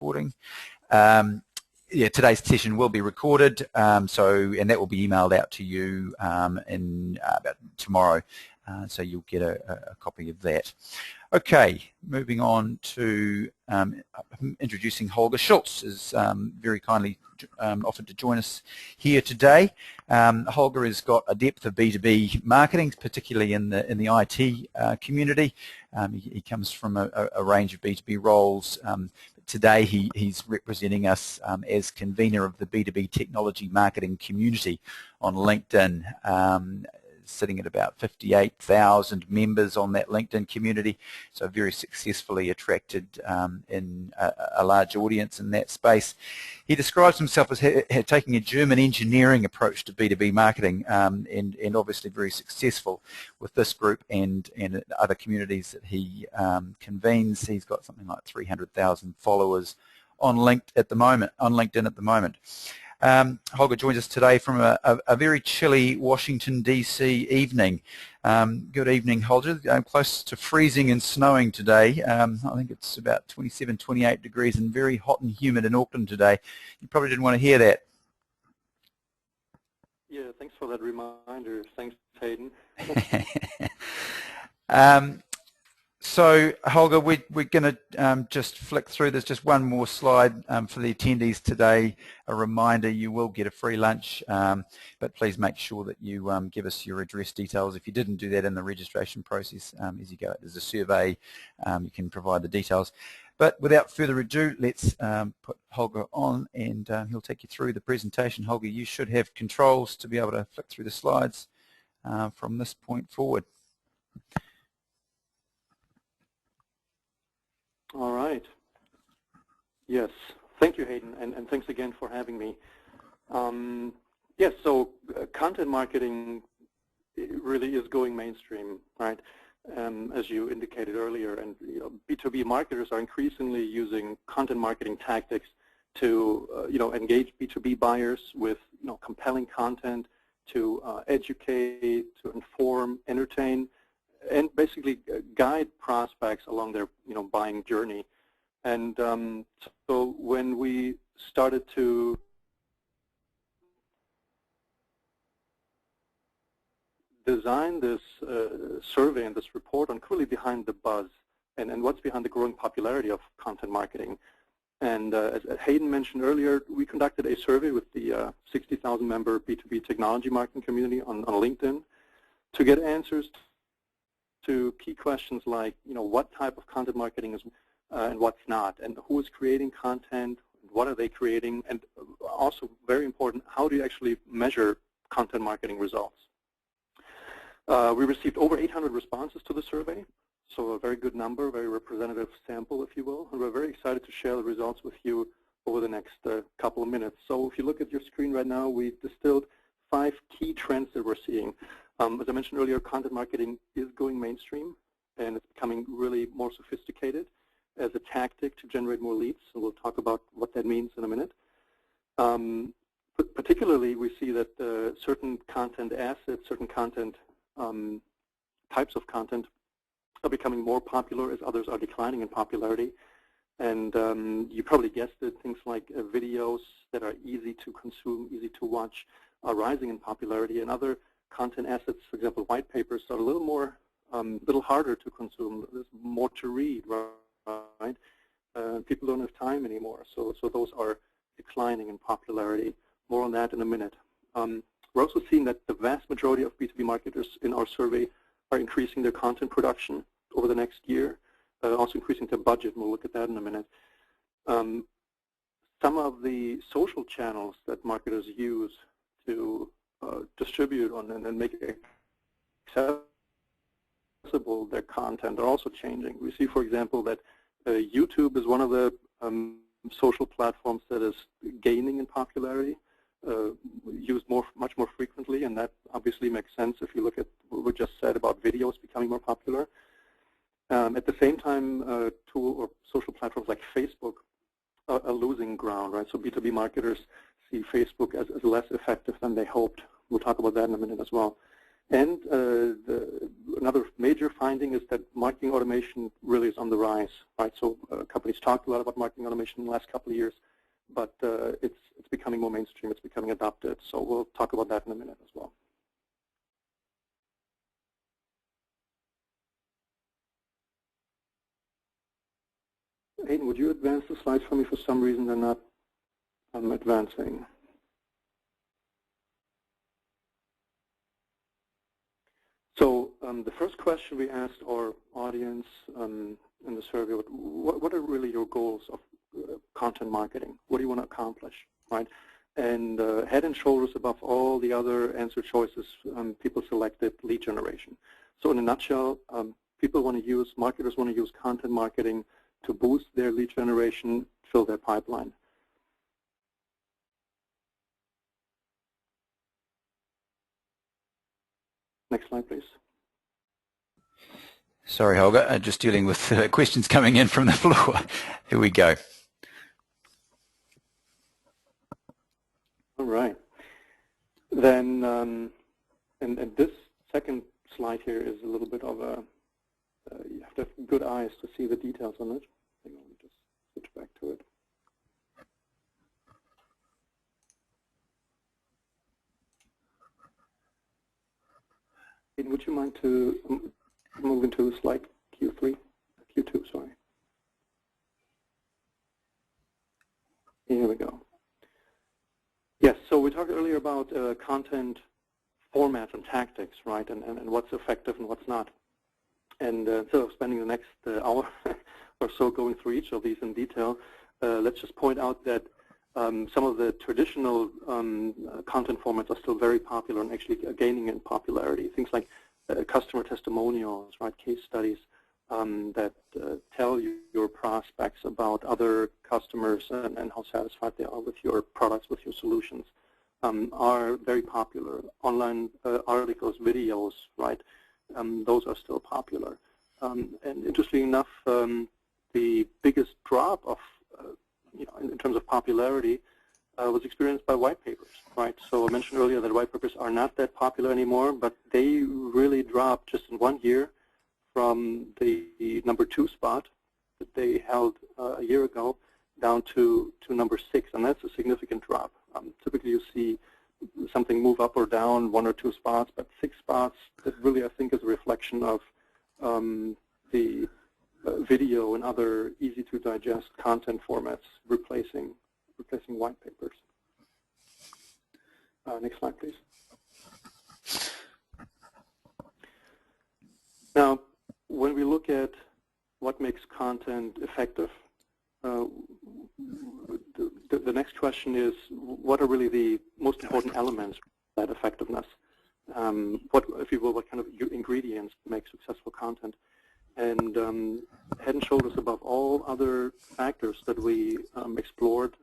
recording. Yeah, today's session will be recorded, and that will be emailed out to you in about tomorrow, so you'll get a copy of that. Okay, moving on to introducing Holger Schulze, is very kindly offered to join us here today. Holger has got a depth of B2B marketing, particularly in the IT community. He comes from a range of B2B roles. Today he's representing us as convener of the B2B technology marketing community on LinkedIn, sitting at about 58,000 members on that LinkedIn community, so very successfully attracted in a large audience in that space. He describes himself as taking a German engineering approach to B2B marketing, and obviously very successful with this group and other communities that he convenes. He's got something like 300,000 followers on LinkedIn at the moment. Holger joins us today from a very chilly Washington, DC evening. Good evening, Holger. Close to freezing and snowing today. I think it's about 27, 28 degrees and very hot and humid in Auckland today. You probably didn't want to hear that. Yeah, thanks for that reminder. Thanks, Hayden. So, Holger, we're going to just flick through. There's just one more slide for the attendees today. A reminder, you will get a free lunch, but please make sure that you give us your address details. If you didn't do that in the registration process, as you go, there's a survey, you can provide the details. But without further ado, let's put Holger on, and he'll take you through the presentation. Holger, you should have controls to be able to flick through the slides from this point forward. All right. Yes. Thank you, Hayden, and thanks again for having me. Yes, so content marketing really is going mainstream, right? As you indicated earlier, and B2B marketers are increasingly using content marketing tactics to engage B2B buyers with compelling content, to educate, to inform, entertain, and basically guide prospects along their buying journey. And so when we started to design this survey and this report on really behind the buzz and what's behind the growing popularity of content marketing, and as Hayden mentioned earlier, we conducted a survey with the 60,000 member B2B technology marketing community on LinkedIn to get answers to key questions like, what type of content marketing is and what's not, and who is creating content, what are they creating, and also very important, how do you actually measure content marketing results? We received over 800 responses to the survey, so a very good number, very representative sample, if you will, and we're very excited to share the results with you over the next couple of minutes. So if you look at your screen right now, we distilled 5 key trends that we're seeing. As I mentioned earlier, content marketing is going mainstream, and it's becoming really more sophisticated as a tactic to generate more leads. So we'll talk about what that means in a minute. But particularly, we see that certain content assets, certain content types of content are becoming more popular as others are declining in popularity. And you probably guessed it, things like videos that are easy to consume, easy to watch, are rising in popularity, and other content assets, for example, white papers, are a little harder to consume. There's more to read, right? People don't have time anymore, so those are declining in popularity. More on that in a minute. We're also seeing that the vast majority of B2B marketers in our survey are increasing their content production over the next year, also increasing their budget, and we'll look at that in a minute. Some of the social channels that marketers use to distribute on and make it accessible their content are also changing. We see, for example, that YouTube is one of the social platforms that is gaining in popularity, used much more frequently, and that obviously makes sense if you look at what we just said about videos becoming more popular. At the same time, tool or social platforms like Facebook are losing ground, right? So B2B marketers see Facebook as less effective than they hoped. We'll talk about that in a minute as well. And another major finding is that marketing automation really is on the rise, right? So companies talked a lot about marketing automation in the last couple of years, but it's becoming more mainstream, it's becoming adopted. So we'll talk about that in a minute as well. Hayden, would you advance the slides for me? For some reason they're not advancing. So the first question we asked our audience in the survey, what are really your goals of content marketing? What do you want to accomplish, right? And head and shoulders above all the other answer choices, people selected lead generation. So in a nutshell, marketers want to use content marketing to boost their lead generation, fill their pipeline. Next slide, please. Sorry, Holger, just dealing with questions coming in from the floor. Here we go. All right. Then, and this second slide here is a little bit of a, you have to have good eyes to see the details on it. Hang on, let me just switch back to it. Would you mind to move into slide Q2, sorry. Here we go. Yes, so we talked earlier about content formats and tactics, right, and what's effective and what's not. And instead of spending the next hour or so going through each of these in detail, let's just point out that some of the traditional content formats are still very popular and actually gaining in popularity. Things like customer testimonials, right, case studies that tell your prospects about other customers and how satisfied they are with your products, with your solutions, are very popular. Online articles, videos, right, those are still popular. And interestingly enough, the biggest drop of in terms of popularity was experienced by white papers, right? So I mentioned earlier that white papers are not that popular anymore, but they really dropped just in 1 year from the #2 spot that they held a year ago down to number 6, and that's a significant drop. Typically you see something move up or down 1 or 2 spots, but 6 spots, that really I think is a reflection of the video and other easy-to-digest content formats replacing white papers. Next slide, please. Now, when we look at what makes content effective, the next question is, what are really the most important elements of that effectiveness? What, if you will, what kind of ingredients make successful content? And head and shoulders above all other factors that we explored,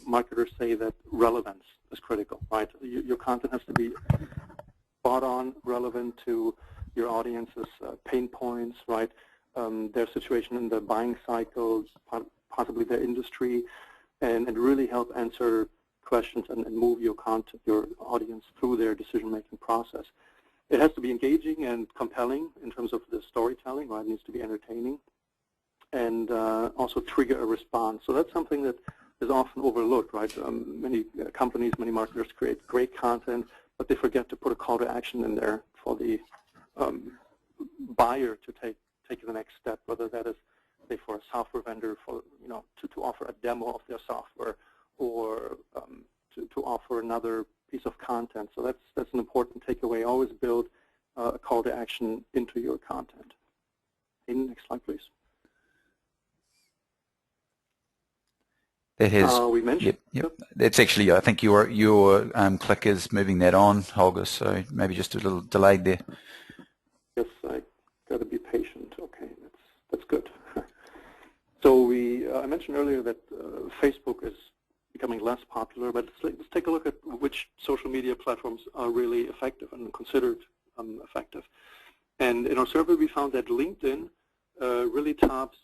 marketers say that relevance is critical, right? Your content has to be spot on, relevant to your audience's pain points, right? Their situation in the buying cycle, possibly their industry, and really help answer questions and move your audience through their decision-making process. It has to be engaging and compelling in terms of the storytelling, right? It needs to be entertaining and also trigger a response. So that's something that is often overlooked, right? Many companies, many marketers create great content, but they forget to put a call to action in there for the buyer to take the next step, whether that is, say, for a software vendor, for to offer a demo of their software, or to offer another piece of content. So that's an important takeaway. Always build a call to action into your content. Hayden, next slide, please. That has, we mentioned. Yep. That's actually, I think your click is moving that on, Holger, so maybe just a little delayed there. Yes, I got to be patient. Okay, that's good. So I mentioned earlier that Facebook is becoming less popular, but let's take a look at which social media platforms are really effective and considered effective. And in our survey, we found that LinkedIn really tops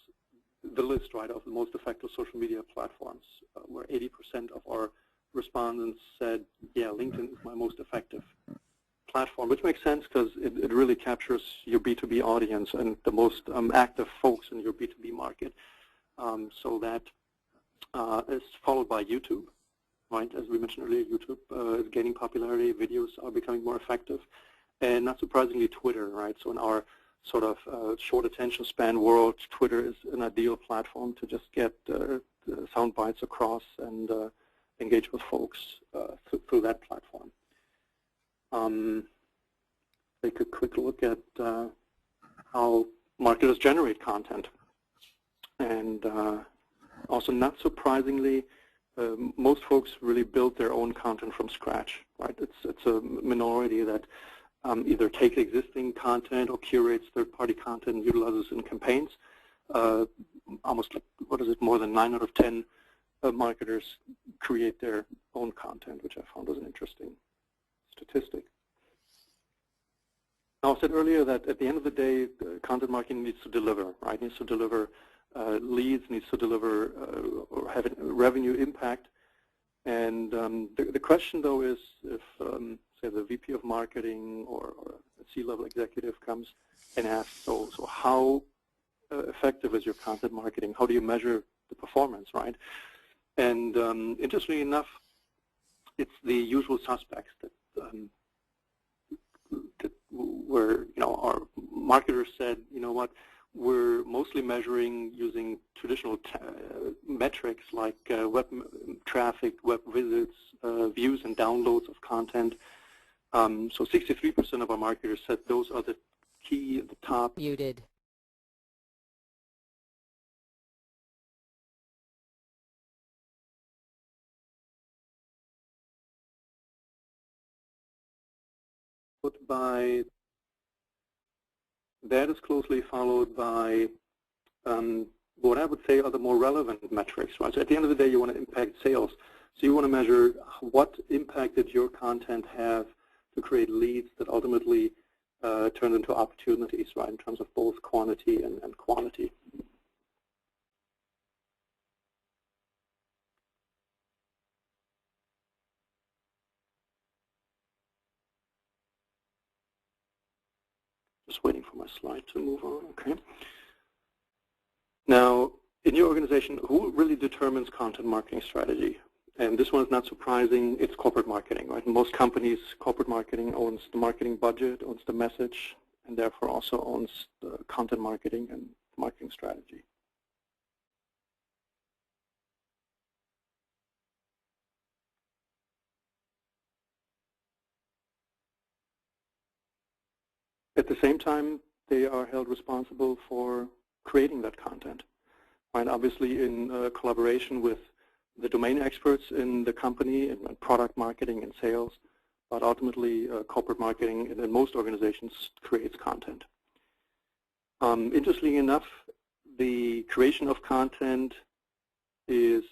the list, right, of the most effective social media platforms, where 80% of our respondents said, yeah, LinkedIn is my most effective platform, which makes sense because it really captures your B2B audience and the most active folks in your B2B market. So that is followed by YouTube, right? As we mentioned earlier, YouTube is gaining popularity. Videos are becoming more effective. And not surprisingly, Twitter, right? So in our sort of short attention span world, Twitter is an ideal platform to just get sound bites across and engage with folks through that platform. Take a quick look at how marketers generate content. And also, not surprisingly, most folks really build their own content from scratch, right? It's a minority that either takes existing content or curates third-party content and utilizes in campaigns. Almost like, what is it, more than 9 out of 10 marketers create their own content, which I found was an interesting statistic. Now, I said earlier that at the end of the day, content marketing needs to deliver, right? It needs to deliver leads, needs to deliver or have a revenue impact. And the question, though, is if, say, the VP of marketing or a C-level executive comes and asks, so how effective is your content marketing? How do you measure the performance, right? And interestingly enough, it's the usual suspects that where, you know, our marketers said, you know what, we're mostly measuring using traditional metrics like web traffic, web visits, views and downloads of content. So 63% of our marketers said those are the key, the top. Muted. By that is closely followed by what I would say are the more relevant metrics, right? So at the end of the day, you want to impact sales. So you want to measure what impact did your content have to create leads that ultimately turn into opportunities, right, in terms of both quantity and quality. Just waiting for my slide to move on, okay. Now, in your organization, who really determines content marketing strategy? And this one is not surprising, it's corporate marketing, right? In most companies, corporate marketing owns the marketing budget, owns the message, and therefore also owns the content marketing and marketing strategy. At the same time, they are held responsible for creating that content, right? Obviously in collaboration with the domain experts in the company and product marketing and sales, but ultimately corporate marketing in most organizations creates content. Interestingly enough, the creation of content is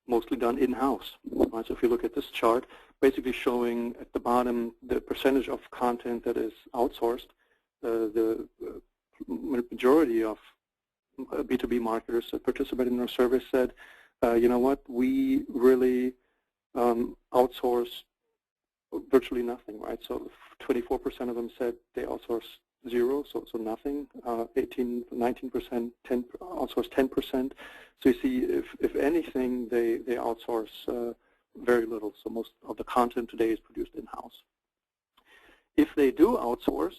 mostly done in-house. Right? So if you look at this chart, basically showing at the bottom the percentage of content that is outsourced, the majority of B2B marketers that participated in our survey said, you know what, we really outsource virtually nothing, right? So 24% of them said they outsource zero, so nothing. 19% outsource 10%. So you see, if anything, they outsource very little. So most of the content today is produced in-house. If they do outsource,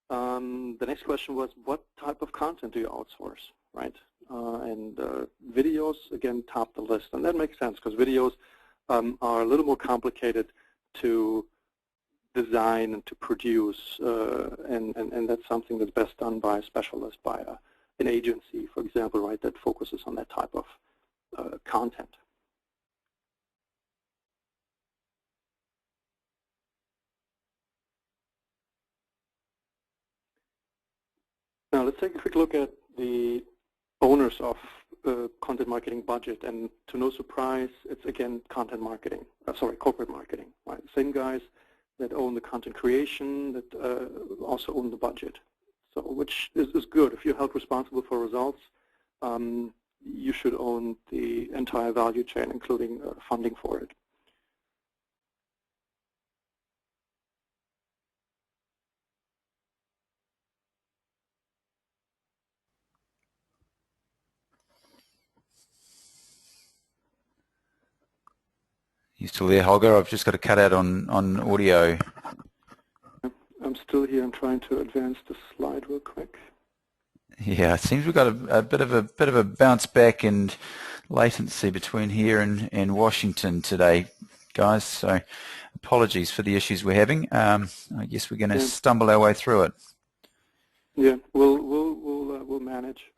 the next question was, what type of content do you outsource, right? And videos, again, top the list. And that makes sense because videos are a little more complicated to design and to produce, and that's something that's best done by a specialist, by an agency, for example, right, that focuses on that type of content. Now let's take a quick look at the owners of content marketing budget, and to no surprise, it's again content marketing, corporate marketing, right? Same guys that own the content creation, that also own the budget. So which is good. If you're held responsible for results, you should own the entire value chain, including funding for it. You still there, Holger? I've just got to cut out on audio. I'm still here. I'm trying to advance the slide real quick. Yeah, it seems we've got a bit of a bounce back and latency between here and Washington today, guys. So apologies for the issues we're having. I guess we're going to stumble our way through it. Yeah, we'll manage.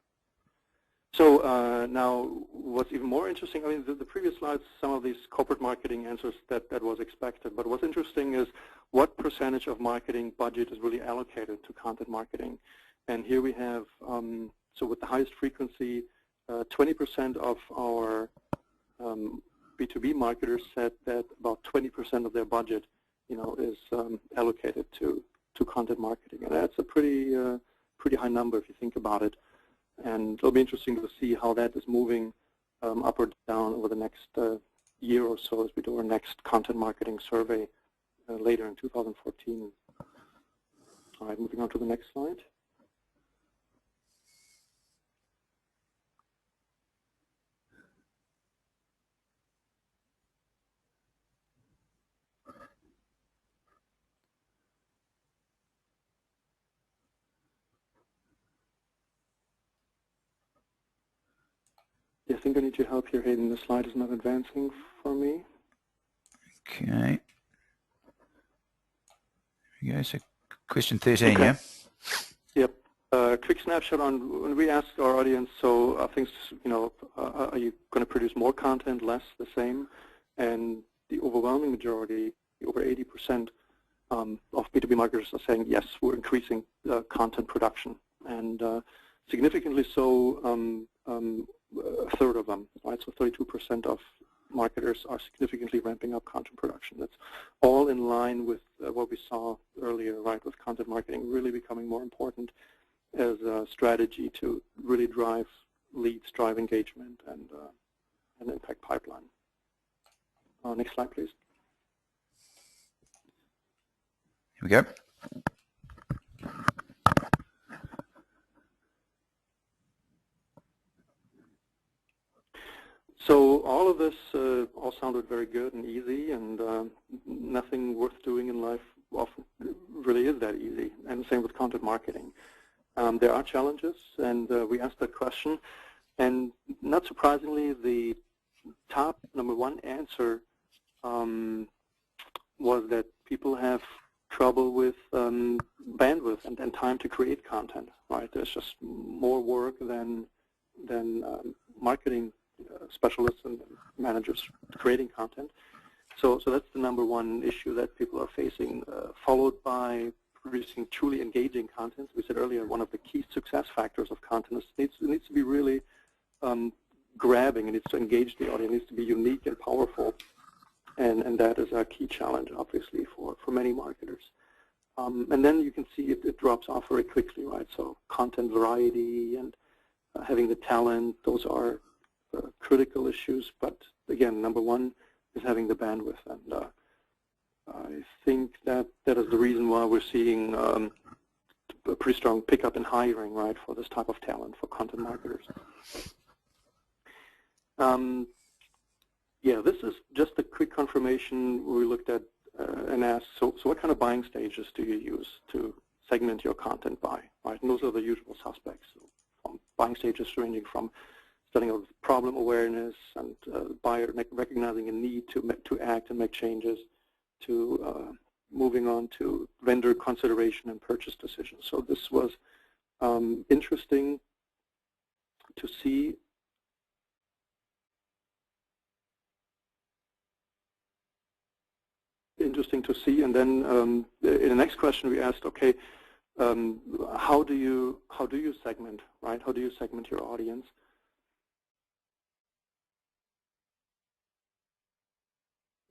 So now, what's even more interesting? I mean, the previous slides, some of these corporate marketing answers that was expected. But what's interesting is what percentage of marketing budget is really allocated to content marketing. And here we have, so with the highest frequency, 20% of our B2B marketers said that about 20% of their budget, is allocated to content marketing, and that's a pretty high number if you think about it. And it'll be interesting to see how that is moving up or down over the next year or so as we do our next content marketing survey later in 2014. All right, moving on to the next slide. I think I need your help here, Hayden. The slide is not advancing for me. Okay. Here we go. So question 13, okay. Yeah? Yep. Quick snapshot on when we asked our audience, so things, are you going to produce more content, less, the same? And the overwhelming majority, over 80% of B2B marketers are saying, yes, we're increasing content production. And significantly so, a third of them, right? So 32% of marketers are significantly ramping up content production. That's all in line with what we saw earlier, right? With content marketing really becoming more important as a strategy to really drive leads, drive engagement, and impact pipeline. Next slide, please. Here we go. So all of this all sounded very good and easy, and nothing worth doing in life often really is that easy, and same with content marketing. There are challenges, and we asked that question, and not surprisingly, the top #1 answer was that people have trouble with bandwidth and time to create content, right? There's just more work than marketing specialists and managers creating content. So that's the #1 issue that people are facing, followed by producing truly engaging content. We said earlier, one of the key success factors of content is it needs to be really grabbing, it needs to engage the audience, it needs to be unique and powerful, and that is a key challenge, obviously, for many marketers. And then you can see it drops off very quickly, right? So content variety and having the talent, those are critical issues, but again, #1 is having the bandwidth, and I think that is the reason why we're seeing a pretty strong pickup in hiring, right, for this type of talent for content marketers. Yeah, this is just a quick confirmation we looked at and asked, so what kind of buying stages do you use to segment your content by, right? And those are the usual suspects. So buying stages ranging from starting out with problem awareness and buyer recognizing a need to act and make changes, to moving on to vendor consideration and purchase decisions. So this was interesting to see. And then in the next question we asked, okay, how do you segment, right? How do you segment your audience?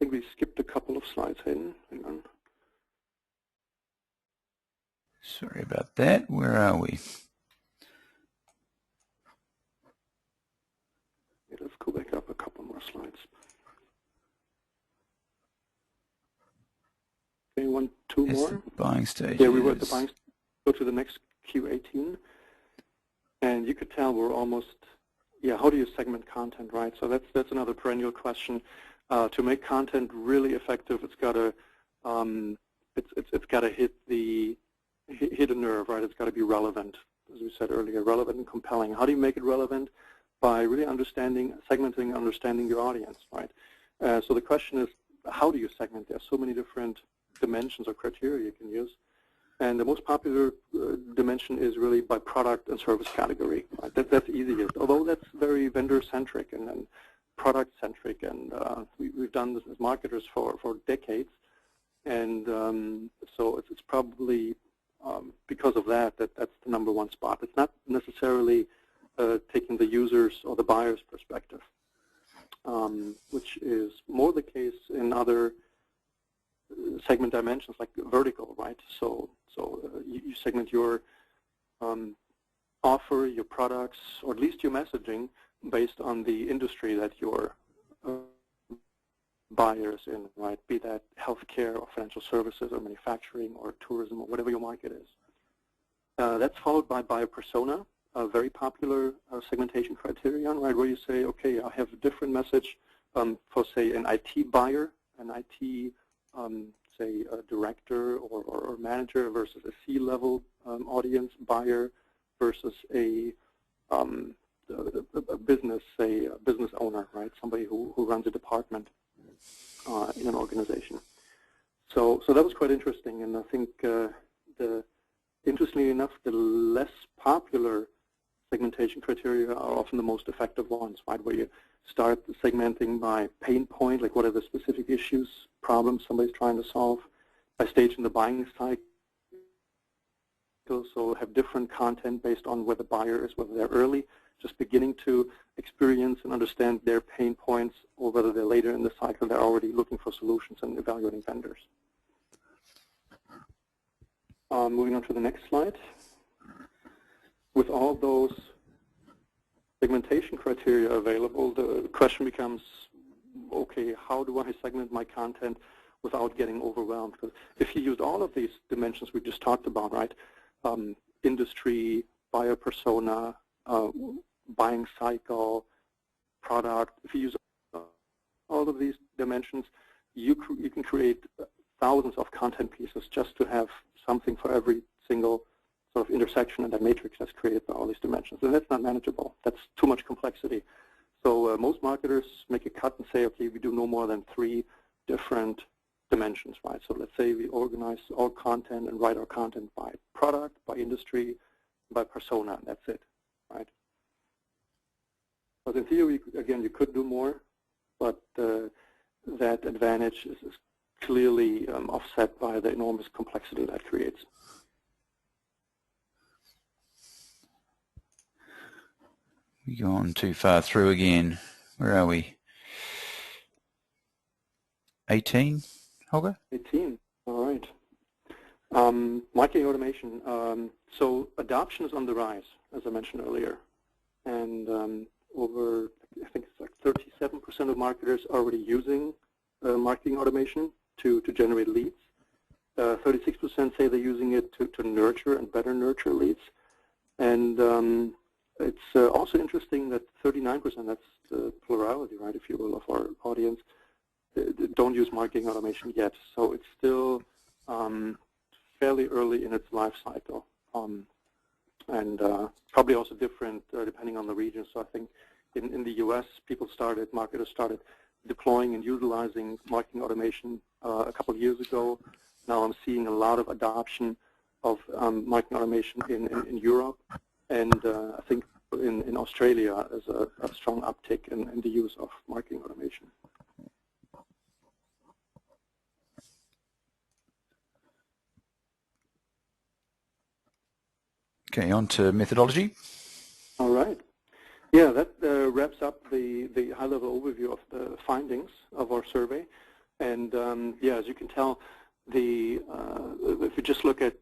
I think we skipped a couple of slides, Hayden. Hang on. Sorry about that. Where are we? Yeah, let's go back up a couple more slides. Okay, two more. Buying stages. Yeah, we were at the buying stage. Go to the next Q18. And you could tell we're almost, yeah, how do you segment content, right? So that's another perennial question. To make content really effective, it's got to hit a nerve, right? It's got to be relevant, as we said earlier, relevant and compelling. How do you make it relevant? By really segmenting, understanding your audience, right? So the question is, how do you segment? There are so many different dimensions or criteria you can use. And the most popular dimension is really by product and service category. Right? That's easiest, although that's very vendor-centric and product-centric. And we've done this as marketers for decades. And so it's probably because of that's the #1 spot. It's not necessarily taking the user's or the buyer's perspective, which is more the case in other segment dimensions like vertical, right? So you segment your offer, your products, or at least your messaging based on the industry that your buyers in, right? Be that healthcare or financial services or manufacturing or tourism or whatever your market is. That's followed by buyer persona, a very popular segmentation criterion, right? Where you say, okay, I have a different message for, say, an IT buyer, an IT say a director or manager versus a C-level audience buyer versus a business, say a business owner, right? Somebody who runs a department in an organization. So that was quite interesting, and I think interestingly enough, the less popular segmentation criteria are often the most effective ones, right? Where you start segmenting by pain point, like what are the specific issues, problems somebody's trying to solve, by stage in the buying cycle, so have different content based on where the buyer is, whether they're early, just beginning to experience and understand their pain points, or whether they're later in the cycle, they're already looking for solutions and evaluating vendors. Moving on to the next slide. With all those segmentation criteria available, the question becomes, okay, how do I segment my content without getting overwhelmed? Because if you used all of these dimensions we just talked about, right, industry, buyer persona, buying cycle, product, if you use all of these dimensions, you can create thousands of content pieces just to have something for every single sort of intersection in that matrix that's created by all these dimensions. And that's not manageable. That's too much complexity. So most marketers make a cut and say, okay, we do no more than 3 different dimensions, right? So let's say we organize all content and write our content by product, by industry, by persona, and that's it, right? But in theory, again, you could do more, but that advantage is clearly offset by the enormous complexity that creates. We've gone too far through again. Where are we? 18, Holger? 18, all right. Marketing automation. So adoption is on the rise, as I mentioned earlier. And over, I think it's like 37% of marketers are already using marketing automation to generate leads. 36% say they're using it to nurture and better nurture leads. And it's also interesting that 39%, that's the plurality, right, if you will, of our audience, don't use marketing automation yet. So it's still fairly early in its life cycle. And probably also different depending on the region. So I think in the US, marketers started deploying and utilizing marketing automation a couple of years ago. Now I'm seeing a lot of adoption of marketing automation in Europe. And I think in Australia there's a strong uptick in the use of marketing automation. Okay, on to methodology. All right. Yeah, that wraps up the high-level overview of the findings of our survey. And yeah, as you can tell, if you just look at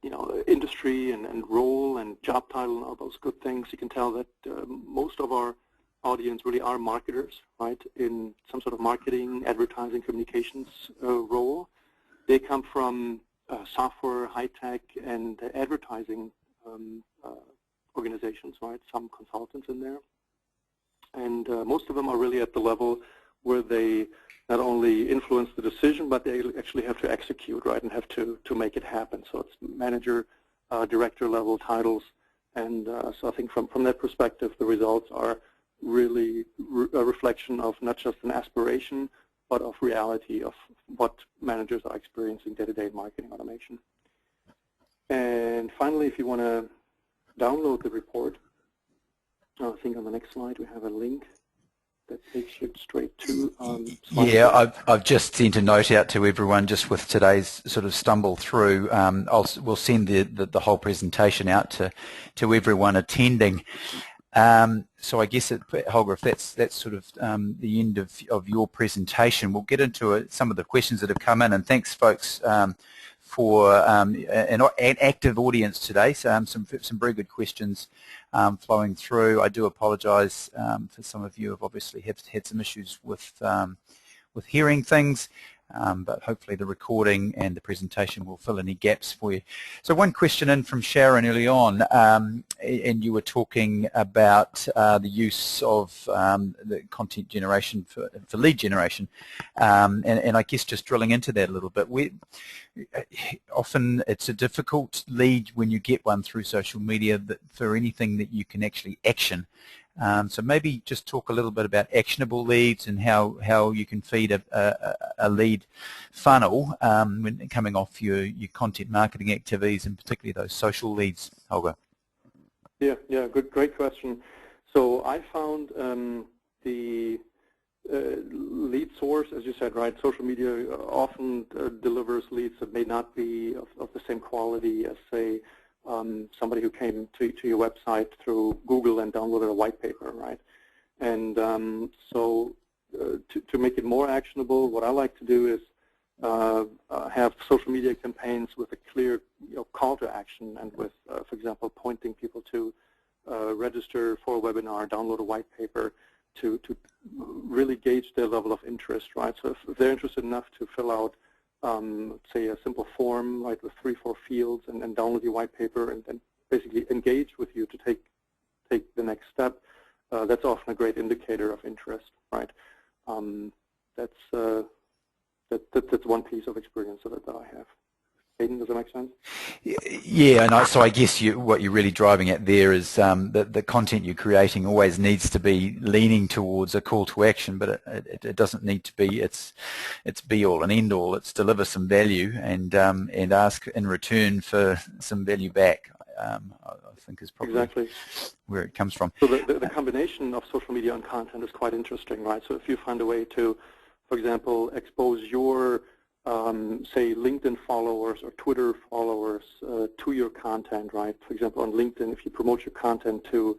industry and role and job title and all those good things, you can tell that most of our audience really are marketers, right, in some sort of marketing, advertising, communications role. They come from software, high-tech, and advertising organizations, right, some consultants in there. And most of them are really at the level where they not only influence the decision, but they actually have to execute, right, and have to make it happen. So it's manager, director level titles, and so I think from that perspective, the results are really a reflection of not just an aspiration, but of reality of what managers are experiencing day-to-day in marketing automation. And finally, if you want to download the report, I think on the next slide we have a link that takes you straight to yeah, I've just sent a note out to everyone just with today's sort of stumble through. We'll send the whole presentation out to everyone attending. So I guess, Holger, if that's sort of the end of your presentation, we'll get into some of the questions that have come in. And thanks, folks, for an active audience today. So, some very good questions flowing through. I do apologise for some of you have obviously had some issues with hearing things. But hopefully the recording and the presentation will fill any gaps for you. So one question in from Sharon early on, and you were talking about the use of the content generation for lead generation, and I guess just drilling into that a little bit. Often it's a difficult lead when you get one through social media for anything that you can actually action. So maybe just talk a little bit about actionable leads and how you can feed a lead funnel when coming off your content marketing activities, and particularly those social leads, Holger. Yeah, great question. So I found the lead source, as you said, right, social media often delivers leads that may not be of the same quality as, say, somebody who came to your website through Google and downloaded a white paper, right? And so to make it more actionable, what I like to do is have social media campaigns with a clear call to action, and with, for example, pointing people to register for a webinar, download a white paper, to really gauge their level of interest, right? So if they're interested enough to fill out say a simple form, right, with 3-4 fields, and download your white paper and basically engage with you to take the next step, that's often a great indicator of interest, right? That's one piece of experience that I have. Hayden, does that make sense? Yeah, and so I guess what you're really driving at there is that the content you're creating always needs to be leaning towards a call to action, but it doesn't need to be it's be all and end all. It's deliver some value and ask in return for some value back. I think is probably exactly where it comes from. So the combination of social media and content is quite interesting, right? So if you find a way to, for example, expose your say LinkedIn followers or Twitter followers to your content, right? For example, on LinkedIn, if you promote your content to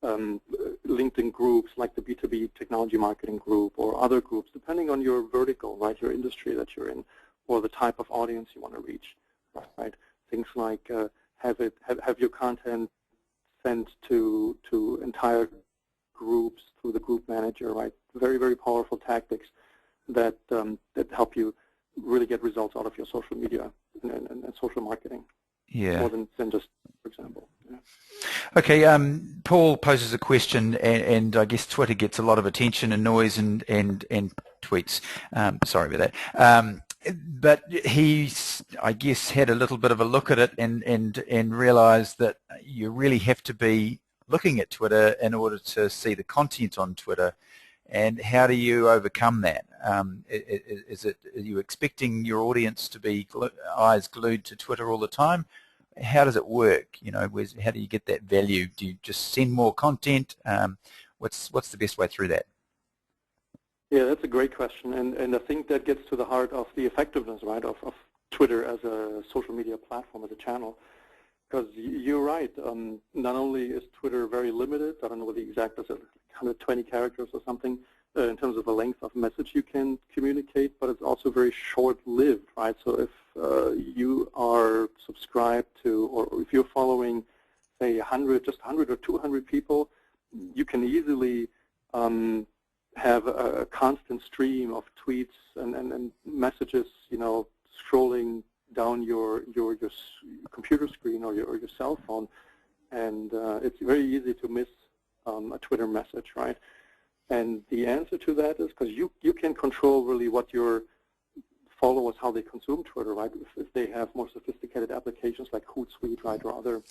LinkedIn groups like the B2B Technology Marketing group or other groups, depending on your vertical, right, your industry that you're in, or the type of audience you want to reach, right? Things like have your content sent to entire groups through the group manager, right? Very, very powerful tactics that help you really get results out of your social media and social marketing. Yeah. More than just, for example. Yeah. Okay. Paul poses a question, and I guess Twitter gets a lot of attention and noise and tweets. Sorry about that. But he's, I guess, had a little bit of a look at it and realised that you really have to be looking at Twitter in order to see the content on Twitter. And how do you overcome that? Are you expecting your audience to be eyes glued to Twitter all the time? How does it work? How do you get that value? Do you just send more content? What's the best way through that? Yeah, that's a great question, and I think that gets to the heart of the effectiveness, right, of Twitter as a social media platform, as a channel. Because you're right, not only is Twitter very limited, I don't know what the exact is, 120 characters or something, in terms of the length of message you can communicate, but it's also very short-lived, right? So if you are subscribed to, or if you're following, say, 100 or 200 people, you can easily have a constant stream of tweets and messages, scrolling down your computer screen or your cell phone, and it's very easy to miss a Twitter message, right? And the answer to that is because you can control really what your followers, how they consume Twitter, right? If they have more sophisticated applications like Hootsuite, right, or other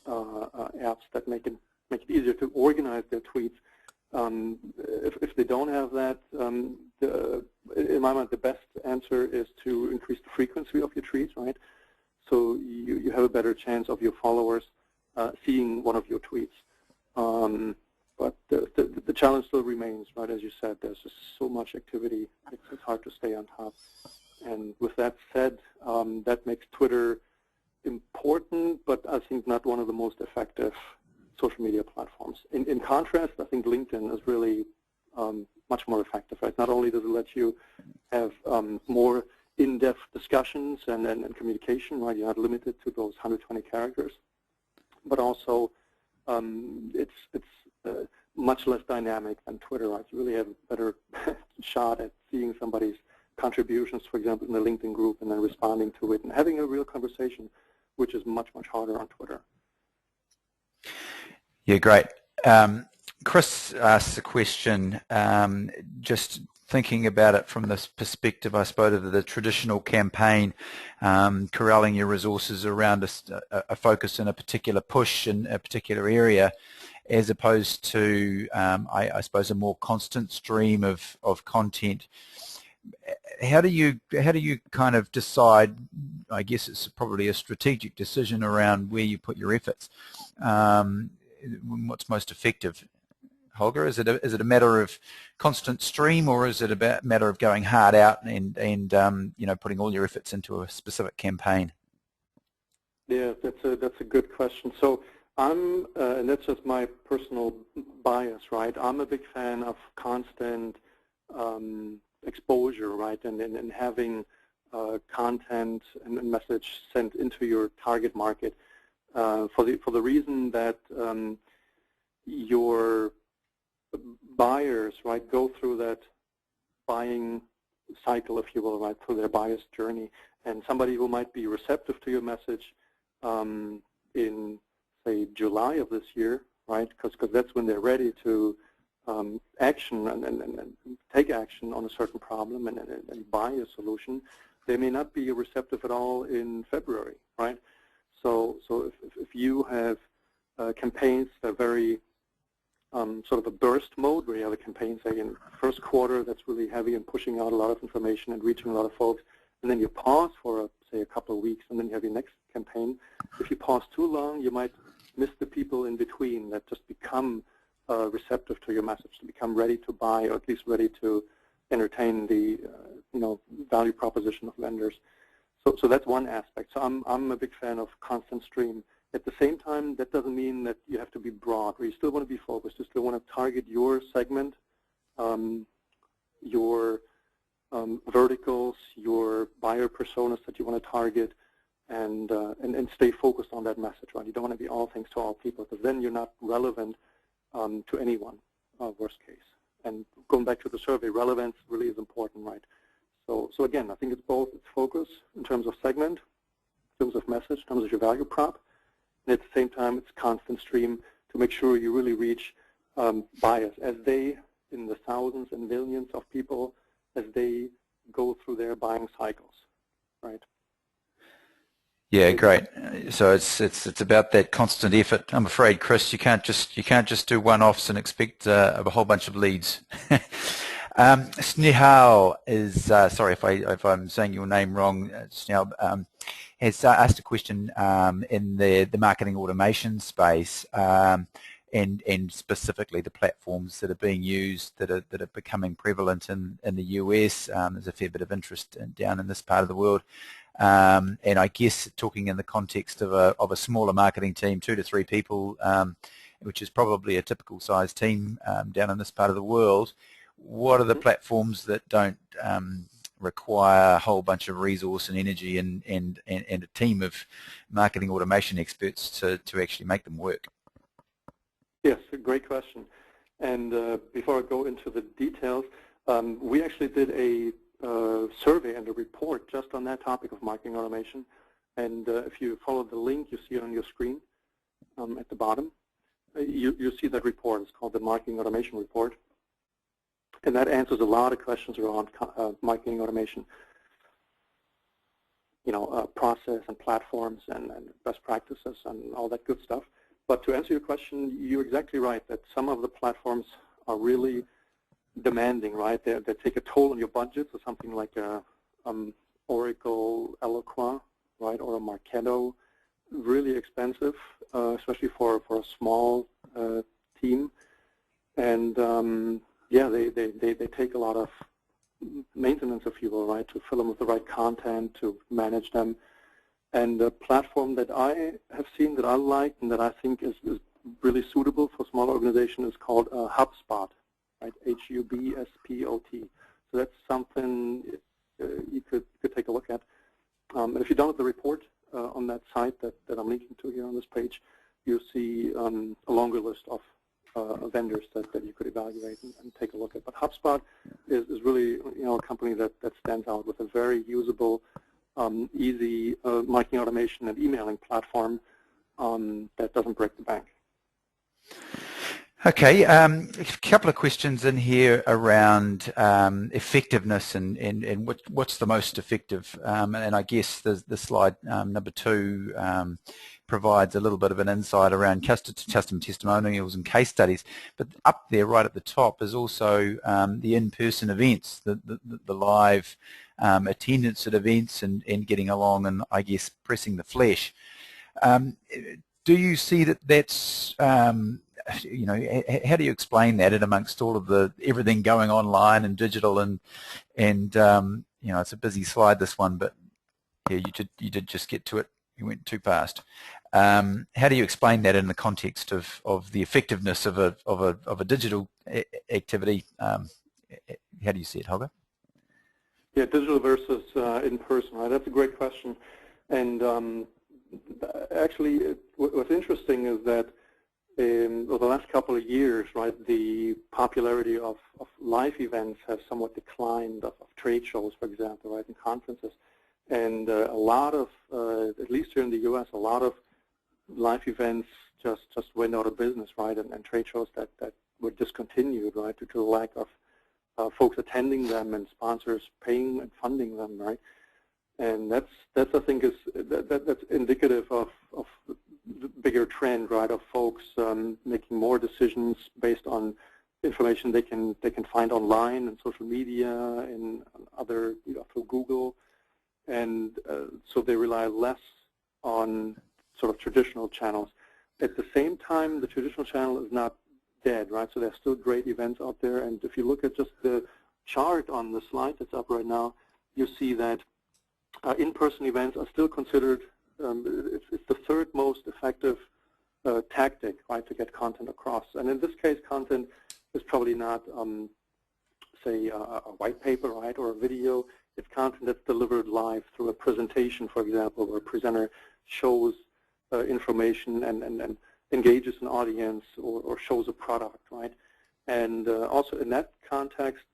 apps that make it easier to organize their tweets. If they don't have that, in my mind, the best answer is to increase the frequency of your tweets, right? So you have a better chance of your followers seeing one of your tweets. But the challenge still remains, right? As you said, there's just so much activity. It's hard to stay on top. And with that said, that makes Twitter important, but I think not one of the most effective social media platforms. In contrast, I think LinkedIn is really much more effective, right? Not only does it let you have more in-depth discussions and communication, right? You're not limited to those 120 characters, but also it's much less dynamic than Twitter, right? You really have a better shot at seeing somebody's contributions, for example, in the LinkedIn group, and then responding to it and having a real conversation, which is much, much harder on Twitter. Yeah, great. Chris asks a question, just thinking about it from this perspective, I suppose, of the traditional campaign, corralling your resources around a focus in a particular push in a particular area, as opposed to, I suppose, a more constant stream of content. How do you kind of decide? I guess it's probably a strategic decision around where you put your efforts. What's most effective, Holger? Is it a matter of constant stream, or is it a matter of going hard out and putting all your efforts into a specific campaign? Yeah, that's a good question. So I'm, and that's just my personal bias, right? I'm a big fan of constant exposure, right, and having content and message sent into your target market for the reason that your buyers, right, go through that buying cycle, if you will, right, through their buyer's journey, and somebody who might be receptive to your message in, say, July of this year, right, because that's when they're ready to action and take action on a certain problem and buy a solution, they may not be receptive at all in February, right? So if you have campaigns that are very sort of a burst mode, where you have a campaign, say, in first quarter that's really heavy and pushing out a lot of information and reaching a lot of folks, and then you pause for, say, a couple of weeks, and then you have your next campaign. If you pause too long, you might miss the people in between that just become receptive to your message, to become ready to buy, or at least ready to entertain the value proposition of vendors. So that's one aspect. So I'm a big fan of constant stream. At the same time, that doesn't mean that you have to be broad, or you still want to be focused. You still want to target your segment, your verticals, your buyer personas that you want to target, and stay focused on that message, right? You don't want to be all things to all people, because then you're not relevant to anyone, worst case. And going back to the survey, relevance really is important, right? So again, I think it's both. It's focus in terms of segment, in terms of message, in terms of your value prop, and at the same time, it's constant stream to make sure you really reach buyers as they, in the thousands and millions of people, as they go through their buying cycles, right? Yeah, great. So it's about that constant effort. I'm afraid, Chris, you can't just do one-offs and expect a whole bunch of leads. Snehal is sorry if I'm saying your name wrong. Snehal has asked a question in the marketing automation space, and specifically the platforms that are being used that are becoming prevalent in the US. There's a fair bit of interest down in this part of the world. And I guess talking in the context of a smaller marketing team, 2 to 3 people, which is probably a typical size team down in this part of the world, what are the platforms that don't require a whole bunch of resource and energy and a team of marketing automation experts to actually make them work? Yes, a great question. And before I go into the details, we actually did a survey and a report just on that topic of marketing automation. And if you follow the link, you see it on your screen at the bottom. You see that report. It's called the Marketing Automation Report. And that answers a lot of questions around marketing automation, process and platforms and best practices and all that good stuff. But to answer your question, you're exactly right that some of the platforms are really demanding, right? They take a toll on your budget, so something like a Oracle Eloqua, right, or a Marketo, really expensive, especially for a small team. And yeah, they take a lot of maintenance, if you will, right, to fill them with the right content, to manage them. And the platform that I have seen that I like and that I think is really suitable for small organizations is called HubSpot, right, H-U-B-S-P-O-T. So that's something you could take a look at. And if you download the report on that site that I'm linking to here on this page, you'll see a longer list of vendors that you could evaluate and take a look at. But HubSpot is really a company that stands out with a very usable, easy marketing automation and emailing platform that doesn't break the bank. Okay, a couple of questions in here around effectiveness and what's the most effective, and I guess the slide number 2 provides a little bit of an insight around custom testimonials and case studies, but up there right at the top is also the in-person events, the live attendance at events and getting along and I guess pressing the flesh. Do you see that's how do you explain that in amongst all of everything going online and digital and it's a busy slide, this one, but yeah, you did just get to it. You went too fast. How do you explain that in the context of the effectiveness of a digital activity? How do you see it, Holger? Yeah, digital versus in person, right? That's a great question. And actually, what's interesting is that over the last couple of years, right, the popularity of live events has somewhat declined, of trade shows, for example, right, and conferences. And a lot of, at least here in the U.S., a lot of live events just went out of business, right, and trade shows that were discontinued, right, due to the lack of folks attending them and sponsors paying and funding them, right. And that's I think that's indicative of the bigger trend, right, of folks making more decisions based on information they can find online and social media and other through Google, and so they rely less on sort of traditional channels. At the same time, the traditional channel is not dead, right? So there's still great events out there, and if you look at just the chart on the slide that's up right now, you see that in-person events are still considered, it's the third most effective tactic, right, to get content across. And in this case, content is probably not, say, a white paper, right, or a video. It's content that's delivered live through a presentation, for example, where a presenter shows information and engages an audience or shows a product, right? And also in that context,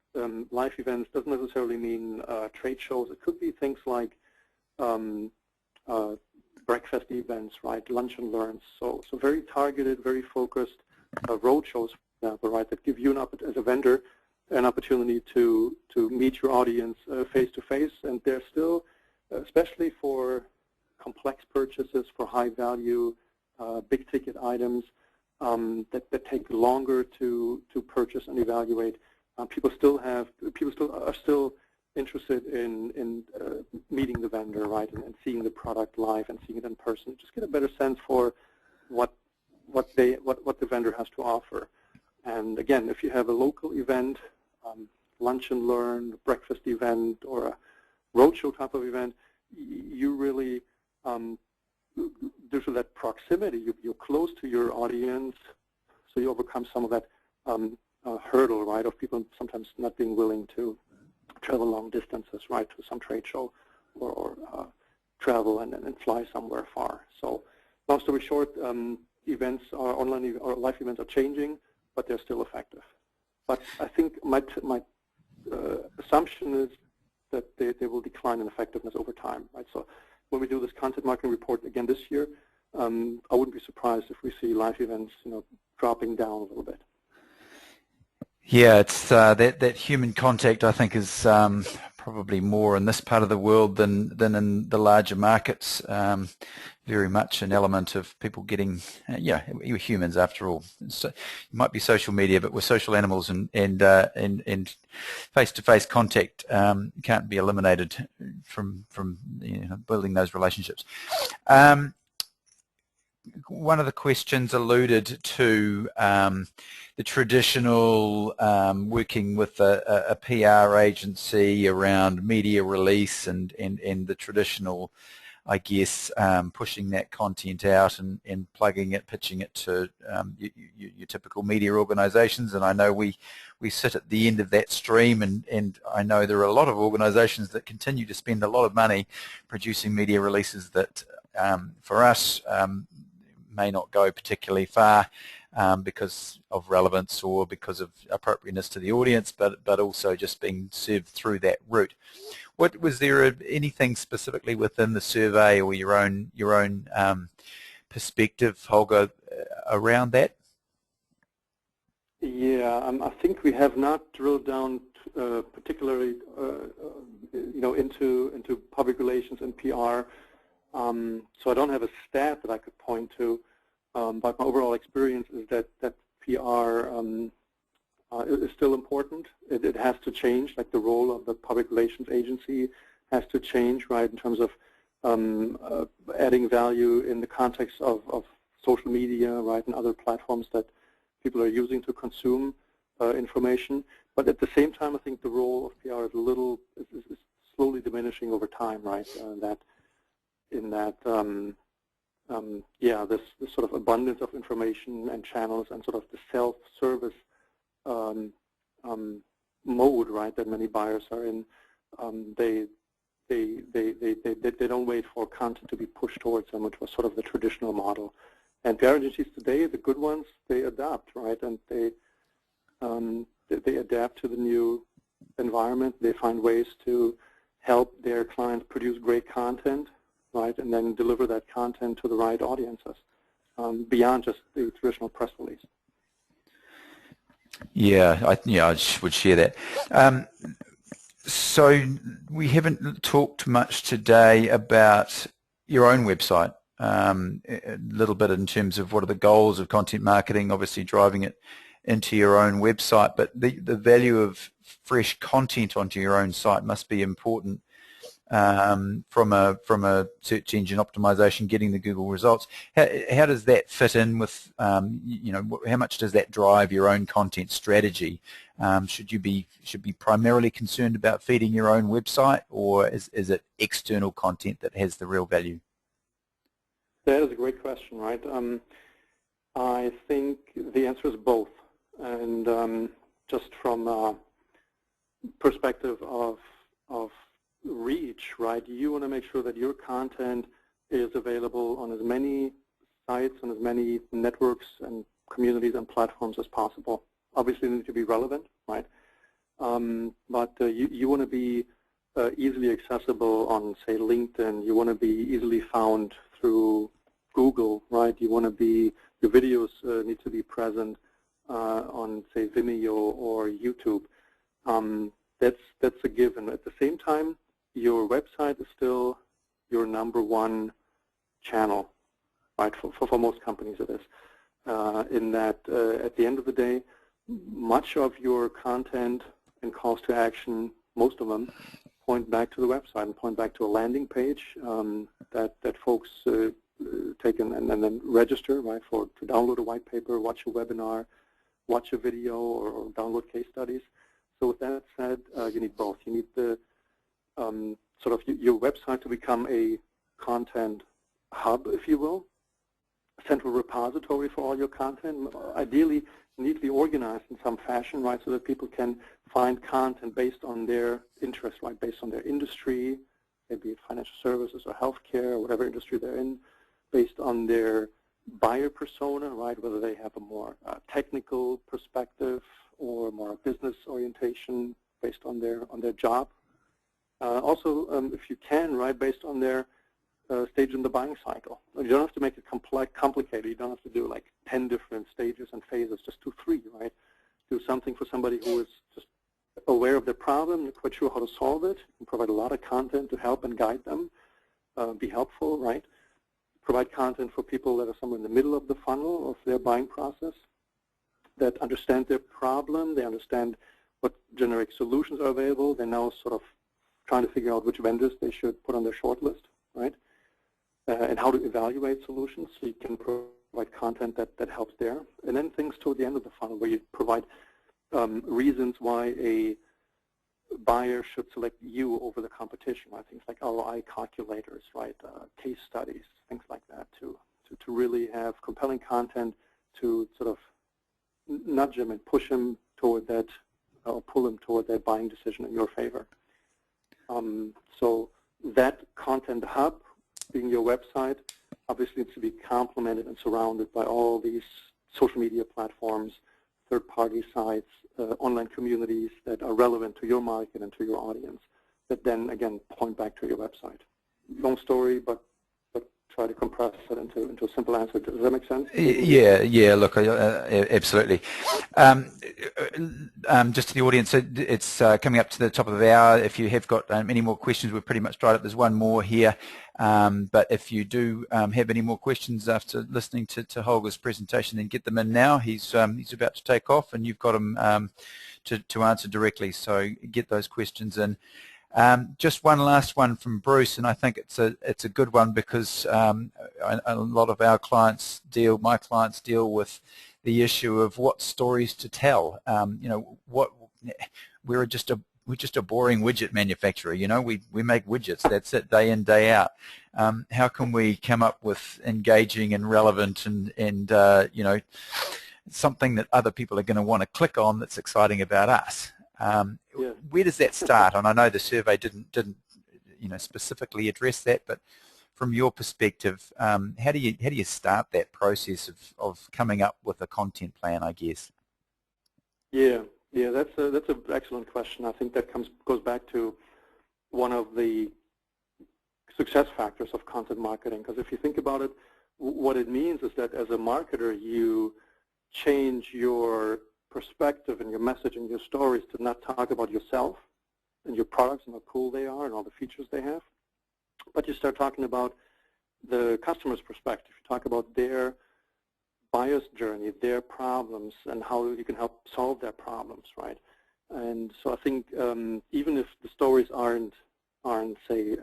live events doesn't necessarily mean trade shows. It could be things like breakfast events, right, lunch and learns. So very targeted, very focused road shows, for example, right, that give you as a vendor an opportunity to meet your audience face to face. And they're still, especially for complex purchases, for high value, big ticket items that take longer to purchase and evaluate. People are still interested in meeting the vendor, right, and seeing the product live and seeing it in person. Just get a better sense for what the vendor has to offer. And again, if you have a local event, lunch and learn, breakfast event, or a roadshow type of event, you really, due to that proximity, you're close to your audience, so you overcome some of that hurdle, right, of people sometimes not being willing to travel long distances, right, to some trade show or travel and fly somewhere far. So long story short, events are online or live events are changing, but they're still effective. But I think my assumption is that they will decline in effectiveness over time, right? So when we do this content marketing report again this year, I wouldn't be surprised if we see live events, dropping down a little bit. Yeah, it's that human contact, I think, is probably more in this part of the world than in the larger markets. Very much an element of people getting, yeah, we're humans after all. So, it might be social media, but we're social animals, and face-to-face contact can't be eliminated from building those relationships. One of the questions alluded to the traditional working with a PR agency around media release and the traditional, I guess, pushing that content out and plugging it, pitching it to your typical media organisations. And I know we sit at the end of that stream, and I know there are a lot of organisations that continue to spend a lot of money producing media releases that, for us, may not go particularly far because of relevance or because of appropriateness to the audience, but also just being served through that route. What was there anything specifically within the survey or your own perspective, Holger, around that? Yeah, I think we have not drilled down particularly, into public relations and PR. So I don't have a stat that I could point to, but my overall experience is that PR is still important. It has to change, like the role of the public relations agency has to change, right, in terms of adding value in the context of social media, right, and other platforms that people are using to consume information. But at the same time, I think the role of PR is slowly diminishing over time, right, this sort of abundance of information and channels and sort of the self-service mode, right, that many buyers are in. They don't wait for content to be pushed towards them, which was sort of the traditional model. And PR agencies today, the good ones, they adapt, right, and they adapt to the new environment. They find ways to help their clients produce great content, right, and then deliver that content to the right audiences beyond just the traditional press release. Yeah, I would share that. So we haven't talked much today about your own website, a little bit in terms of what are the goals of content marketing, obviously driving it into your own website, but the value of fresh content onto your own site must be important from a search engine optimization, getting the Google results. How does that fit in with, how much does that drive your own content strategy? Should you be primarily concerned about feeding your own website, or is it external content that has the real value? That is a great question, right? I think the answer is both. And just from a perspective of reach, right, you want to make sure that your content is available on as many sites and as many networks and communities and platforms as possible. Obviously, they need to be relevant, right? But you want to be easily accessible on, say, LinkedIn. You want to be easily found through Google, right? You want to be, your videos need to be present on, say, Vimeo or YouTube. That's a given. At the same time, your website is still your #1 channel, right? For most companies it is. In that, at the end of the day, much of your content and calls to action, most of them, point back to the website and point back to a landing page that folks take and then register, right, to download a white paper, watch a webinar, watch a video, or download case studies. So with that said, you need both. You need the sort of your website to become a content hub, if you will, a central repository for all your content, ideally neatly organized in some fashion, right, so that people can find content based on their interest, right, based on their industry, maybe it financial services or healthcare or whatever industry they're in, based on their buyer persona, right, whether they have a more technical perspective or more business orientation based on their job. Also, if you can, right, based on their stage in the buying cycle. You don't have to make it complicated. You don't have to do like 10 different stages and phases. Just do 3, right? do something for somebody who is just aware of their problem, not quite sure how to solve it, and provide a lot of content to help and guide them, be helpful, right? Provide content for people that are somewhere in the middle of the funnel of their buying process, that understand their problem, they understand what generic solutions are available, they're now sort of trying to figure out which vendors they should put on their short list, right? And how to evaluate solutions, so you can provide content that helps there. And then things toward the end of the funnel where you provide reasons why a buyer should select you over the competition, right? Things like ROI calculators, right? Case studies, things like that, to really have compelling content to sort of nudge them and push them toward that, or pull them toward that buying decision in your favor. So that content hub, being your website, obviously needs to be complemented and surrounded by all these social media platforms, third-party sites, online communities that are relevant to your market and to your audience, that then, again, point back to your website. Long story, but try to compress it into a simple answer. Does that make sense? Yeah, look, absolutely. Just to the audience, it's coming up to the top of the hour. If you have got any more questions, we're pretty much dried up. There's one more here. But if you do have any more questions after listening to Holger's presentation, then get them in now. He's about to take off, and you've got him to answer directly. So get those questions in. Just one last one from Bruce, and I think it's a good one because a lot of our clients my clients deal with the issue of what stories to tell. You know, we're just a boring widget manufacturer. You know, we make widgets. That's it, day in, day out. How can we come up with engaging and relevant and you know, something that other people are going to want to click on that's exciting about us? Where does that start? And I know the survey didn't you know, specifically address that, but from your perspective, how do you start that process of coming up with a content plan, I guess? Yeah, that's an excellent question. I think that goes back to one of the success factors of content marketing, because if you think about it, what it means is that as a marketer, you change your perspective and your message and your stories to not talk about yourself and your products and how cool they are and all the features they have, but you start talking about the customer's perspective. You talk about their buyer's journey, their problems, and how you can help solve their problems, right? And so I think even if the stories aren't say,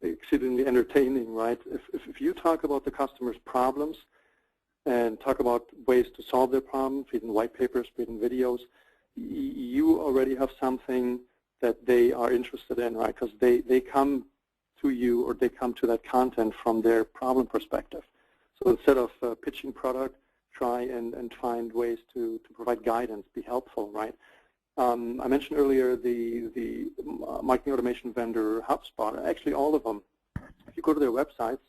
exceedingly entertaining, right? If you talk about the customer's problems and talk about ways to solve their problems, be it in white papers, be it in videos, you already have something that they are interested in, right? Because they come to you, or they come to that content from their problem perspective. So instead of pitching product, try and find ways to provide guidance, be helpful, right? I mentioned earlier the marketing automation vendor HubSpot. Actually, all of them. If you go to their websites,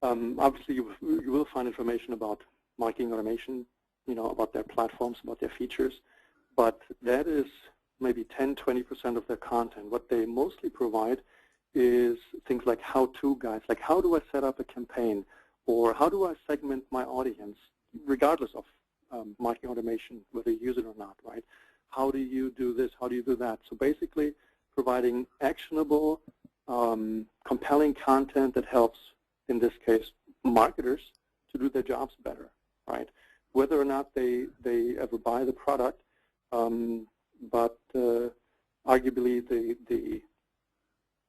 obviously you will find information about marketing automation, you know, about their platforms, about their features, but that is maybe 10–20% of their content. What they mostly provide is things like how-to guides, like how do I set up a campaign, or how do I segment my audience, regardless of marketing automation, whether you use it or not, right? How do you do this? How do you do that? So basically providing actionable, compelling content that helps, in this case, marketers to do their jobs better, right? Whether or not they ever buy the product, but arguably the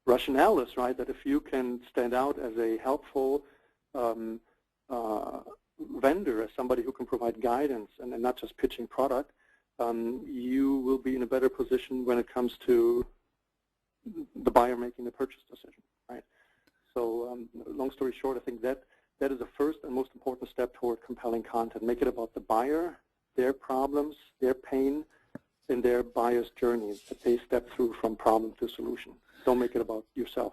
rationale is, right, that if you can stand out as a helpful vendor, as somebody who can provide guidance and not just pitching product, you will be in a better position when it comes to the buyer making the purchase decision, right? So long story short, I think that is the first and most important step toward compelling content. Make it about the buyer, their problems, their pain, and their buyer's journey that they step through from problem to solution. Don't make it about yourself.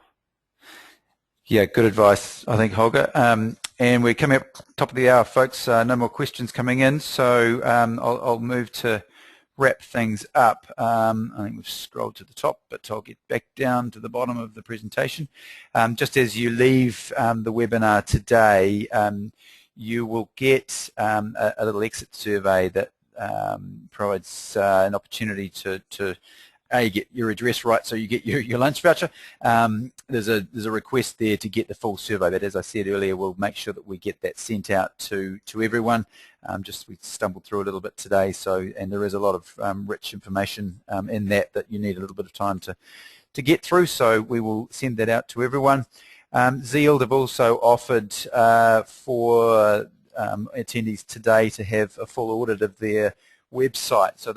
Yeah, good advice, I think, Holger. And we're coming up top of the hour, folks. No more questions coming in, so I'll move to wrap things up. I think we've scrolled to the top, but I'll get back down to the bottom of the presentation. Just as you leave the webinar today, you will get a little exit survey that provides an opportunity to you get your address right, so you get your lunch voucher. There's a request there to get the full survey, but as I said earlier, we'll make sure that we get that sent out to everyone. Just we stumbled through a little bit today, and there is a lot of rich information in that you need a little bit of time to get through, so we will send that out to everyone. Zealand have also offered for attendees today to have a full audit of their website. So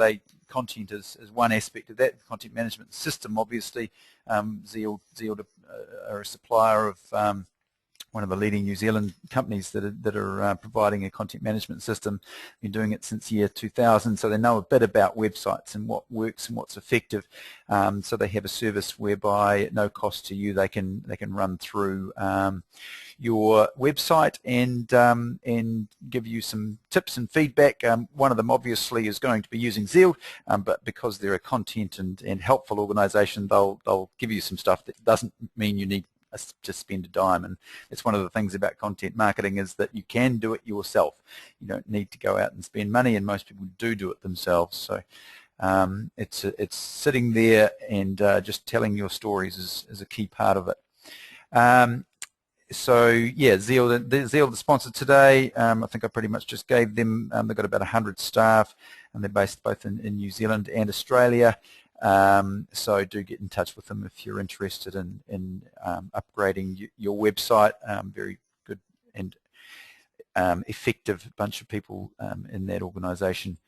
content is one aspect of that. The content management system, obviously. Zealand are a supplier of one of the leading New Zealand companies that are providing a content management system. Been doing it since year 2000, so they know a bit about websites and what works and what's effective. So they have a service whereby at no cost to you they can run through your website and give you some tips and feedback. One of them obviously is going to be using Zealand, but because they're a content and helpful organisation, they'll give you some stuff that doesn't mean you need to spend a dime. And it's one of the things about content marketing is that you can do it yourself. You don't need to go out and spend money, and most people do it themselves. So it's sitting there and just telling your stories is a key part of it. So yeah, Zealand is sponsored today. I think I pretty much just gave them, they've got about 100 staff, and they're based both in New Zealand and Australia. So do get in touch with them if you're interested in upgrading your website. Very good and effective bunch of people in that organisation.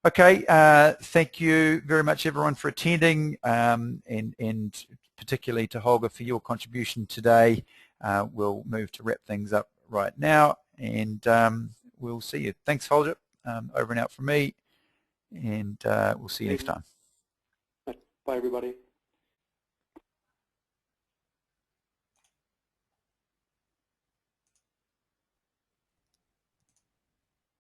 Okay, thank you very much everyone for attending, and particularly to Holger for your contribution today. We'll move to wrap things up right now, and we'll see you. Thanks, Holger. Over and out from me, and we'll see you next time. Bye, everybody.